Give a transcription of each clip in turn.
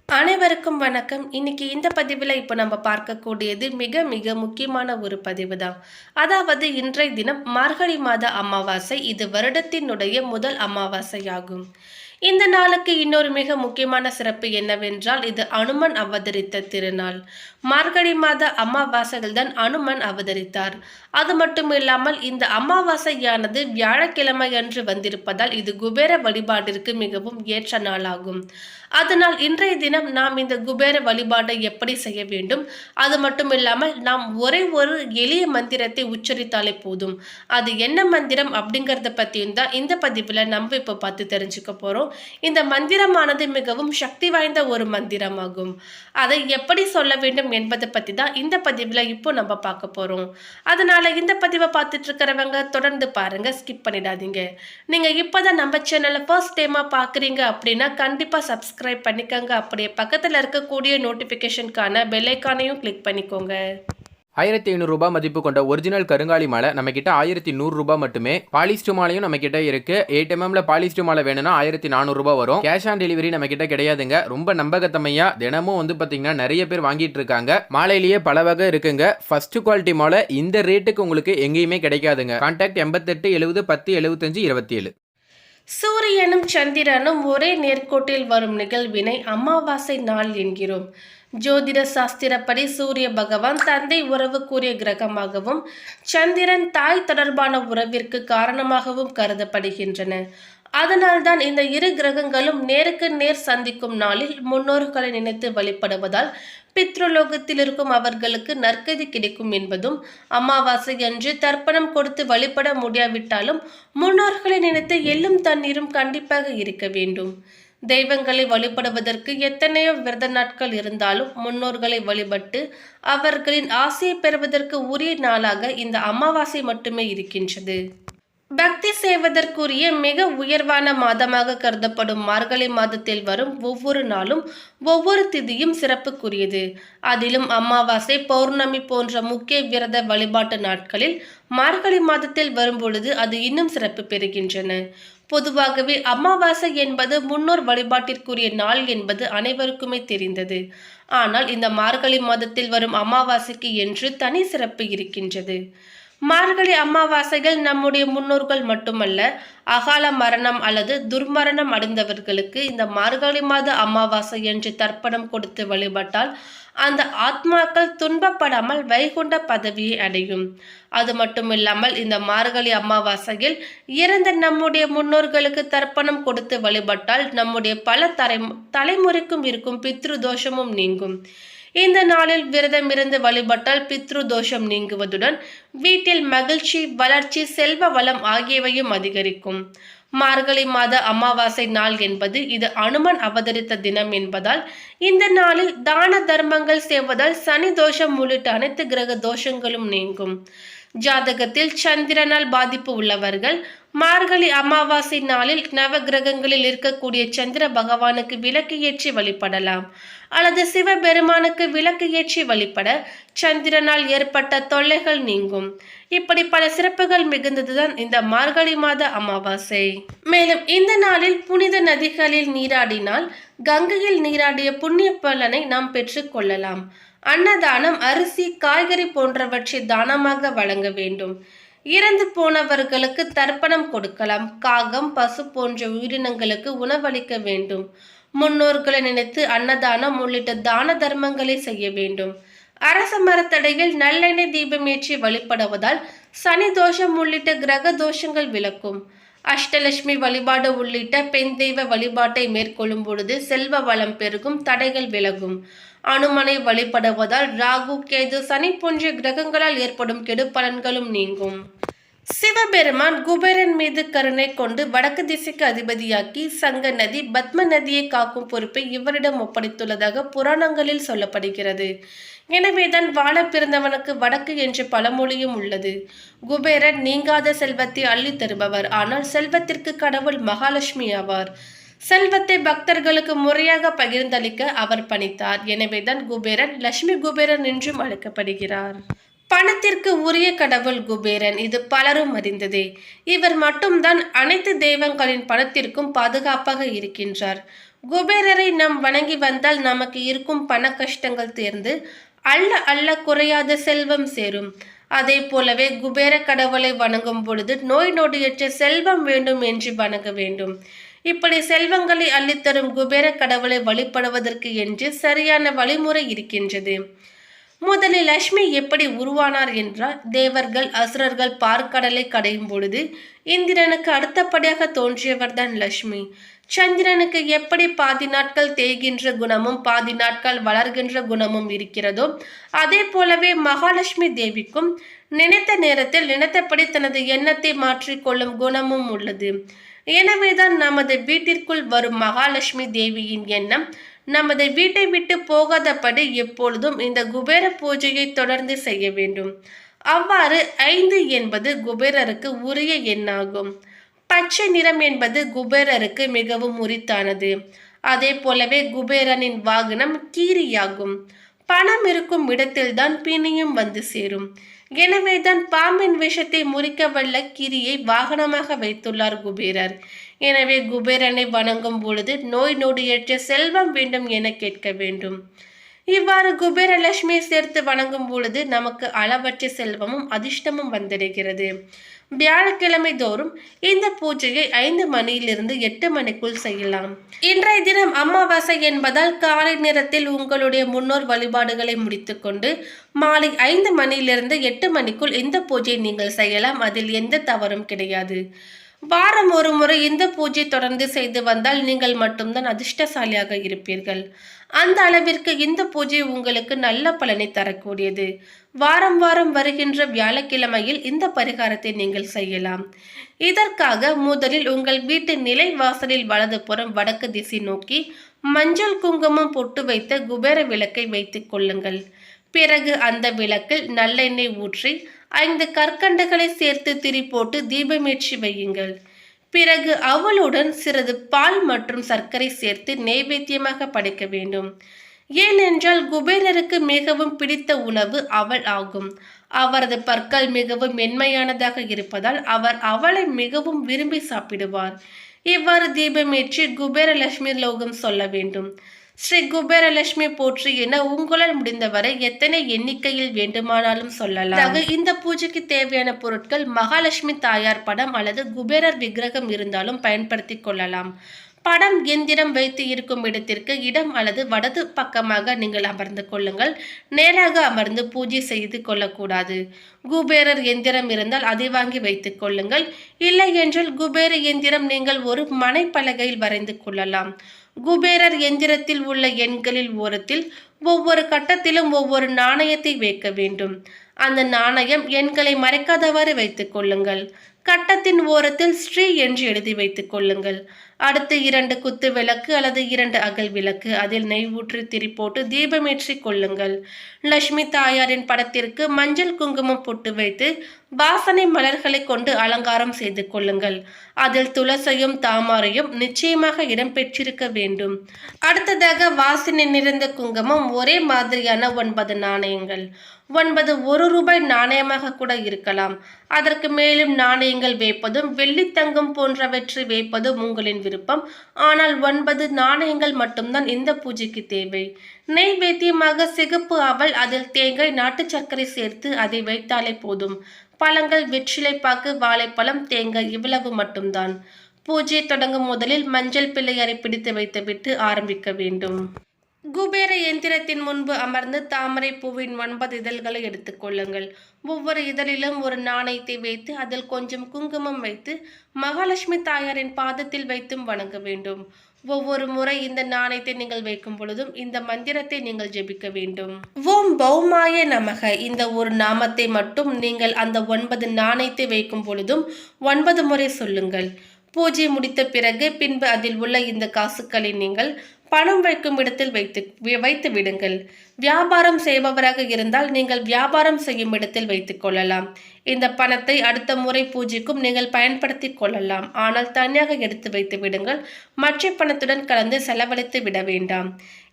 அனைவருக்கும் வணக்கம். இன்னைக்கு இந்த பதிவில் இப்போ நம்ம பார்க்கக்கூடியது மிக மிக முக்கியமான ஒரு பதிவு தான். அதாவது இன்றைய தினம் மார்கழி மாத அமாவாசை. இது வருடத்தினுடைய முதல் அமாவாசையாகும். இந்த நாளுக்கு இன்னொரு மிக முக்கியமான சிறப்பு என்னவென்றால் இது அனுமன் அவதரித்த திருநாள். மார்கழி மாத அமாவாசைகள் தான் அனுமன் அவதரித்தார். அது மட்டும் இல்லாமல் இந்த அமாவாசையானது வியாழக்கிழமை அன்று வந்திருப்பதால் இது குபேர வழிபாட்டிற்கு மிகவும் ஏற்ற நாளாகும். அதனால் இன்றைய தினம் நாம் இந்த குபேர வழிபாட்டை எப்படி செய்ய வேண்டும், அது மட்டும் இல்லாமல் நாம் ஒரே ஒரு எளிய மந்திரத்தை உச்சரித்தாலே போதும். அது என்ன மந்திரம் அப்படிங்கிறத பற்றியும் தான் இந்த பதிவில் நம்ம இப்போ பார்த்து தெரிஞ்சுக்க போகிறோம். இந்த மந்திரமானது மிகவும் சக்தி வாய்ந்த ஒரு மந்திரமாகும். அதை எப்படி சொல்ல வேண்டும் என்பதை பற்றி தான் இந்த பதிவில் இப்போ நம்ம பார்க்க போகிறோம். அதனால் இந்த பதிவை பார்த்துட்டு இருக்கிறவங்க தொடர்ந்து பாருங்க, ஸ்கிப் பண்ணிடாதீங்க. நீங்கள் இப்போ தான் நம்ம சேனலை ஃபர்ஸ்ட் டைமாக பார்க்குறீங்க அப்படின்னா கண்டிப்பாக சப்ஸ்கிரைப் பண்ணிக்கோங்க. அப்படியே பக்கத்தில் இருக்கக்கூடிய நோட்டிஃபிகேஷனுக்கான பெல் ஐக்கானையும் கிளிக் பண்ணிக்கோங்க. 1500 ரூபாய் மதிப்பு கொண்ட ஒரிஜினல் கருங்காலி மாலை நம்ம கிட்ட 1100 ரூபாய் மட்டுமே. பாலிஸ்டர் மாலையும் நம்ம கிட்ட இருக்கு. 8 mm பாலிஸ்டர் மாலை வேணும்னா 1400 ரூபாய் வரும். கேஷ் ஆன் டெலிவரி நம்ம கிட்ட கிடையாதுங்க. ரொம்ப நம்பகத்தமையா தினமும் பாத்தீங்கன்னா நிறைய பேர் வாங்கிட்டு இருக்காங்க. மாலையிலேயே பல வகை இருக்குங்க. ஃபர்ஸ்ட் குவாலிட்டி மாலை இந்த ரேட்டுக்கு உங்களுக்கு எங்கேயுமே கிடைக்காதுங்க. கான்டாக்ட் 88 70 10 75 27. சூரியனும் சந்திரனும் ஒரே நேர்கோட்டில் வரும் நிகழ்வினை அமாவாசை நாள் என்கிறோம். ஜோதிட சாஸ்திரப்படி சூரிய பகவான் தந்தை உறவுக்குரிய கிரகமாகவும் சந்திரன் தாய் தொடர்பான உறவிற்கு காரணமாகவும் கருதப்படுகின்றன. அதனால்தான் இந்த இரு கிரகங்களும் நேருக்கு நேர் சந்திக்கும் நாளில் முன்னோர்களை நினைத்து வழிபடுவதால் பித்ருலோகத்தில் இருக்கும் அவர்களுக்கு நற்கதி கிடைக்கும் என்பதும், அமாவாசை அன்று தர்ப்பணம் கொடுத்து வழிபட முடியாவிட்டாலும் முன்னோர்களை நினைத்து எள்ளும் தண்ணீரும் கண்டிப்பாக இருக்க வேண்டும். தெய்வங்களை வழிபடுவதற்கு எத்தனையோ விரத நாட்கள் இருந்தாலும் முன்னோர்களை வழிபட்டு அவர்களின் ஆசையை பெறுவதற்கு உரிய நாளாக இந்த அமாவாசை மட்டுமே இருக்கின்றது. பக்தி செய்வதற்குரிய மிக உயர்வான மாதமாக கருதப்படும் மார்கழி மாதத்தில் வரும் ஒவ்வொரு நாளும் ஒவ்வொரு திதியும் சிறப்புக்குரியது. அதிலும் அமாவாசை, பௌர்ணமி போன்ற முக்கிய விரத வழிபாட்டு நாட்களில் மார்கழி மாதத்தில் வரும் பொழுது அது இன்னும் சிறப்பு பெறுகின்றன. பொதுவாகவே அமாவாசை என்பது முன்னோர் வழிபாட்டிற்குரிய நாள் என்பது அனைவருக்குமே தெரிந்தது. ஆனால் இந்த மார்கழி மாதத்தில் வரும் அமாவாசைக்கு என்று தனி சிறப்பு இருக்கின்றது. மார்கழி அமாவாசைகள் நம்முடைய முன்னோர்கள் மட்டுமல்ல, அகால மரணம் அல்லது துர்மரணம் அடைந்தவர்களுக்கு இந்த மார்கழி மாத அமாவாசை என்று தர்ப்பணம் கொடுத்து வழிபட்டால் அந்த ஆத்மாக்கள் துன்பப்படாமல் வைகுண்ட பதவியை அடையும். அது மட்டுமில்லாமல் இந்த மார்கழி அமாவாசையில் இறந்த நம்முடைய முன்னோர்களுக்கு தர்ப்பணம் கொடுத்து வழிபட்டால் நம்முடைய பல தலைமுறைக்கும் இருக்கும் பித்ரு தோஷமும் நீங்கும். இந்த நாளில் விரதம் இருந்து வழிபட்டால் பித்ரு தோஷம் நீங்குவதுடன் வீட்டில் மகிழ்ச்சி, வளர்ச்சி, செல்வ வளம் ஆகியவையும் அதிகரிக்கும். மார்கழி மாத அமாவாசை நாள் என்பது இது அனுமன் அவதரித்த தினம் என்பதால் இந்த நாளில் தான தர்மங்கள் செய்வதால் சனி தோஷம் உள்ளிட்ட அனைத்து கிரக தோஷங்களும் நீங்கும். ஜாதகத்தில் சந்திரனால் பாதிப்பு உள்ளவர்கள் மார்கழி அமாவாசை நாளில் நவ கிரகங்களில் இருக்கக்கூடிய சந்திர பகவானுக்கு விளக்கு ஏற்றி வழிபடலாம். அல்லது சிவபெருமானுக்கு விளக்கு ஏற்றி வழிபட சந்திரனால் ஏற்பட்ட தொல்லைகள் நீங்கும். இப்படி பல சிறப்புகள் மிகுந்ததுதான் இந்த மார்கழி மாத அமாவாசை. மேலும் இந்த நாளில் புனித நதிகளில் நீராடினால் கங்கையில் நீராடிய புண்ணிய பலனை நாம் பெற்றுக் கொள்ளலாம். அன்னதானம், அரிசி, காய்கறி போன்றவற்றை தானமாக வழங்க வேண்டும். இறந்து போனவர்களுக்கு தர்ப்பணம் கொடுக்கலாம். காகம், பசு போன்ற உயிரினங்களுக்கு உணவளிக்க வேண்டும். முன்னோர்களை நினைத்து அன்னதானம் உள்ளிட்ட தான தர்மங்களை செய்ய வேண்டும். அரச மரத்தடையில் நல்லெண்ணெய் தீபம் ஏற்றி வழிபடுவதால் சனி தோஷம் உள்ளிட்ட கிரக தோஷங்கள் விலக்கும். அஷ்டலட்சுமி வழிபாடு உள்ளிட்ட பெண் தெய்வ வழிபாட்டை மேற்கொள்ளும் பொழுது செல்வ வளம் பெருகும், தடைகள் விலகும். அனுமனை வழிபடுவதால் ராகு, கேது, சனி போன்ற கிரகங்களால் ஏற்படும் கெடு பலன்களும் நீங்கும். சிவபெருமான் குபேரன் மீது கருணை கொண்டு வடக்கு திசைக்கு அதிபதியாக்கி சங்க நதி, பத்ம நதியை காக்கும் பொறுப்பை இவரிடம் ஒப்படைத்துள்ளதாக புராணங்களில் சொல்லப்படுகிறது. எனவேதான் வாழ பிறந்தவனுக்கு வடக்கு என்ற பழமொழியும் உள்ளது. குபேரன் நீங்காத செல்வத்தை அள்ளி தருபவர். ஆனால் செல்வத்திற்கு கடவுள் மகாலட்சுமி ஆவார். செல்வத்தை பக்தர்களுக்கு முறையாக பகிர்ந்தளிக்க அவர் பணித்தார். எனவேதான் குபேரன் லட்சுமி குபேரன் என்றும் அழைக்கப்படுகிறார். பணத்திற்கு உரிய கடவுள் குபேரன், இது பலரும் அறிந்ததே. இவர் மட்டும்தான் அனைத்து தெய்வங்களின் பணத்திற்கும் பாதுகாப்பாக இருக்கின்றார். குபேரரை நாம் வணங்கி வந்தால் நமக்கு இருக்கும் பண கஷ்டங்கள் தீர்ந்து அள்ள அள்ள குறையாத செல்வம் சேரும். அதே போலவே குபேர கடவுளை வணங்கும் பொழுது நோய் நொடியற்ற செல்வம் வேண்டும் என்று வணங்க வேண்டும். இப்படி செல்வங்களை அள்ளித்தரும் குபேர கடவுளை வழிபடுவதற்கு என்று சரியான வழிமுறை இருக்கின்றது. முதலில் லட்சுமி எப்படி உருவானார் என்றால், தேவர்கள் அசுரர்கள் பார்க்கடலை கடையும் பொழுது இந்திரனுக்கு அடுத்தபடியாக தோன்றியவர்தான் லட்சுமி. சந்திரனுக்கு எப்படி பாதி நாட்கள் தேய்கின்ற குணமும் பாதி நாட்கள் வளர்கின்ற குணமும் இருக்கிறதோ, அதே போலவே மகாலட்சுமி தேவிக்கும் நினைத்த நேரத்தில் நினைத்தபடி தனது எண்ணத்தை மாற்றிக்கொள்ளும் குணமும் உள்ளது. எனவேதான் நமது வீட்டிற்குள் வரும் மகாலட்சுமி தேவியின் எண்ணம் நமது வீட்டை விட்டு போகாதபடி எப்பொழுதும் இந்த குபேர பூஜையை தொடர்ந்து செய்ய வேண்டும். அவ்வாறு 5 என்பது குபேரருக்கு உரிய எண்ணாகும். பச்சை நிறம் என்பது குபேரருக்கு மிகவும் உரித்தானது. அதே போலவே குபேரனின் வாகனம் கீரியாகும். பணம் இருக்கும் இடத்தில்தான் பிணியும் வந்து சேரும். எனவேதான் பாம்பின் விஷத்தை முறிக்க வல்ல கீரியை வாகனமாக வைத்துள்ளார் குபேரர். எனவே குபேரனை வணங்கும் பொழுது நோய் நொடியற்ற செல்வம் வேண்டும் என கேட்க வேண்டும். இவ்வாறு குபேரலட்சுமியை சேர்த்து வணங்கும் பொழுது நமக்கு அளவற்ற செல்வமும் அதிர்ஷ்டமும் வந்துடுகிறது. வியாழக்கிழமை தோறும் இந்த பூஜையை 5 மணியிலிருந்து 8 மணிக்குள் செய்யலாம். இன்றைய தினம் அமாவாசை என்பதால் காலை நேரத்தில் உங்களுடைய முன்னோர் வழிபாடுகளை முடித்துக்கொண்டு மாலை 5 மணியிலிருந்து 8 மணிக்குள் இந்த பூஜையை நீங்கள் செய்யலாம். அதில் எந்த தவறும் கிடையாது. வாரம் ஒரு முறை இந்த பூஜை தொடர்ந்து செய்து வந்தால் நீங்கள் மட்டும்தான் அதிர்ஷ்டசாலியாக இருப்பீர்கள். அந்த அளவிற்கு இந்த பூஜை உங்களுக்கு நல்ல பலனை தரக்கூடியது. வாரம் வாரம் வருகின்ற வியாழக்கிழமையில் இந்த பரிகாரத்தை நீங்கள் செய்யலாம். இதற்காக முதலில் உங்கள் வீட்டு நிலை வாசலில் வலதுபுறம் வடக்கு திசை நோக்கி மஞ்சள் குங்குமம் பொட்டு வைத்த குபேர விளக்கை வைத்துக் கொள்ளுங்கள். பிறகு அந்த விளக்கில் நல்லெண்ணெய் ஊற்றி 5 கற்கண்டுகளை சேர்த்து திரி போட்டு தீபமேற்றி வையுங்கள். பிறகு அவளுடன் சிறிது பால் மற்றும் சர்க்கரை சேர்த்து நைவேத்தியமாக படைக்க வேண்டும். ஏனென்றால் குபேரருக்கு மிகவும் பிடித்த உணவு அவள் ஆகும். அவரது பற்கள் மிகவும் மென்மையானதாக இருப்பதால் அவர் அவளை மிகவும் விரும்பி சாப்பிடுவார். இவ்வாறு தீபமேற்றி குபேரலட்சுமி லோகம் சொல்ல வேண்டும். ஸ்ரீ குபேரலட்சுமி போற்றி என உங்களால் முடிந்தவரை எத்தனை எண்ணிக்கையில் வேண்டுமானாலும் சொல்லலாம். இந்த பூஜைக்கு தேவையான பொருட்கள் மகாலட்சுமி தாயார் படம் அல்லது குபேரர் விக்கிரகம் இருந்தாலும் பயன்படுத்தி கொள்ளலாம். படம் எந்திரம் வைத்து இருக்கும் இடத்திற்கு இடம் அல்லது வடது பக்கமாக நீங்கள் அமர்ந்து கொள்ளுங்கள். நேராக அமர்ந்து பூஜை செய்து கொள்ளக்கூடாது. குபேரர் எந்திரம் இருந்தால் அதை வாங்கி வைத்துக் கொள்ளுங்கள். இல்லை என்றால் குபேர எந்திரம் நீங்கள் ஒரு மனைப்பலகையில் வரைந்து கொள்ளலாம். குபேரர் எந்திரத்தில் உள்ள எண்களில் ஓரத்தில் ஒவ்வொரு கட்டத்திலும் ஒவ்வொரு நாணயத்தை வைக்க வேண்டும். அந்த நாணயம் எண்களை மறைக்காதவாறு வைத்துக் கொள்ளுங்கள். கட்டத்தின் ஓரத்தில் ஸ்ரீ என்று எழுதி வைத்துக் கொள்ளுங்கள். அடுத்து 2 குத்து விளக்கு அல்லது 2 அகல் விளக்கு, அதில் நெய் ஊற்றி திரி போட்டு தீபமேற்றி கொள்ளுங்கள். லட்சுமி தாயாரின் படத்திற்கு மஞ்சள் குங்குமம் பொட்டு வைத்து வாசனை மலர்களை கொண்டு அலங்காரம் செய்து கொள்ளுங்கள். அதில் துளசியும் தாமரையும் நிச்சயமாக இடம்பெற்றிருக்க வேண்டும். அடுத்ததாக வாசனை நிறைந்த குங்குமம் ஒரே மாதிரியான 9 நாணயங்கள். 9 1 ரூபாய் நாணயமாக கூட இருக்கலாம். அதற்கு மேலும் நாணயங்கள் வைப்பதும் வெள்ளி தங்கம் போன்றவற்றை வைப்பதும் உங்களின் விருப்பம். ஆனால் 9 நாணயங்கள் மட்டும்தான் இந்த பூஜைக்கு தேவை. நெய்வேத்தியமாக சிகப்பு அவல், அதில் தேங்காய் நாட்டு சர்க்கரை சேர்த்து அதை வைத்தாலே போதும். பழங்கள் வெற்றிலைப்பாக்கு, வாழைப்பழம், தேங்காய் இவ்வளவு மட்டும்தான். பூஜை தொடங்கும் முதலில் மஞ்சள் பிள்ளையாரை பிடித்து வைத்துவிட்டு ஆரம்பிக்க வேண்டும். குபேர எந்திரத்தின் முன்பு அமர்ந்து தாமரை பூவின் 9 இதழ்களை எடுத்துக்கொள்ளுங்கள். ஒவ்வொரு இதழிலும் ஒரு நாணயத்தை வைத்து அதில் கொஞ்சம் குங்குமம் வைத்து மகாலட்சுமி தாயாரின் பாதத்தில் வைத்தும் வணங்க வேண்டும். ஒவ்வொரு முறை இந்த நாணயத்தை நீங்கள் வைக்கும் பொழுதும் இந்த மந்திரத்தை நீங்கள் ஜெபிக்க வேண்டும். ஓம் பௌமாய நமக. இந்த ஒரு நாமத்தை மட்டும் நீங்கள் அந்த 9 நாணயத்தை வைக்கும் பொழுதும் 9 முறை சொல்லுங்கள். பூஜை முடித்த பிறகு பின்பு அதில் உள்ள இந்த காசுக்களை நீங்கள் பணம் வைக்கும் இடத்தில் வைத்து விடுங்கள். வியாபாரம் செய்பவராக இருந்தால் நீங்கள் வியாபாரம் செய்யும் இடத்தில் வைத்துக் கொள்ளலாம். இந்த பணத்தை அடுத்த முறை பூஜைக்கும் நீங்கள் பயன்படுத்திக் கொள்ளலாம். ஆனால் தனியாக எடுத்து வைத்து விடுங்கள். மற்ற பணத்துடன் கலந்து செலவழித்து விட வேண்டாம்.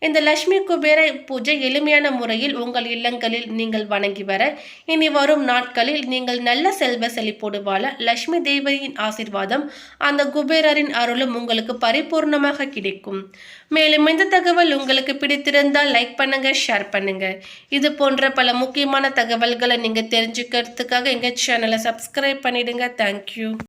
இந்த லட்சுமி குபேர பூஜை எளிமையான முறையில் உங்கள் இல்லங்களில் நீங்கள் வணங்கி வர இனி வரும் நாட்களில் நீங்கள் நல்ல செல்வ செழிப்போடு வாழ லட்சுமி தேவியின் ஆசீர்வாதம் அந்த குபேரரின் அருளும் உங்களுக்கு பரிபூர்ணமாக கிடைக்கும். மேலும் இந்த தகவல் உங்களுக்கு பிடித்திருந்தால் லைக் பண்ணுங்க, ஷேர் பண்ணுங்க. இது போன்ற பல முக்கியமான தகவல்களை நீங்க தெரிஞ்சுக்கிறதுக்காக எங்க சேனலை சப்ஸ்கிரைப் பண்ணிடுங்க. தேங்க்யூ.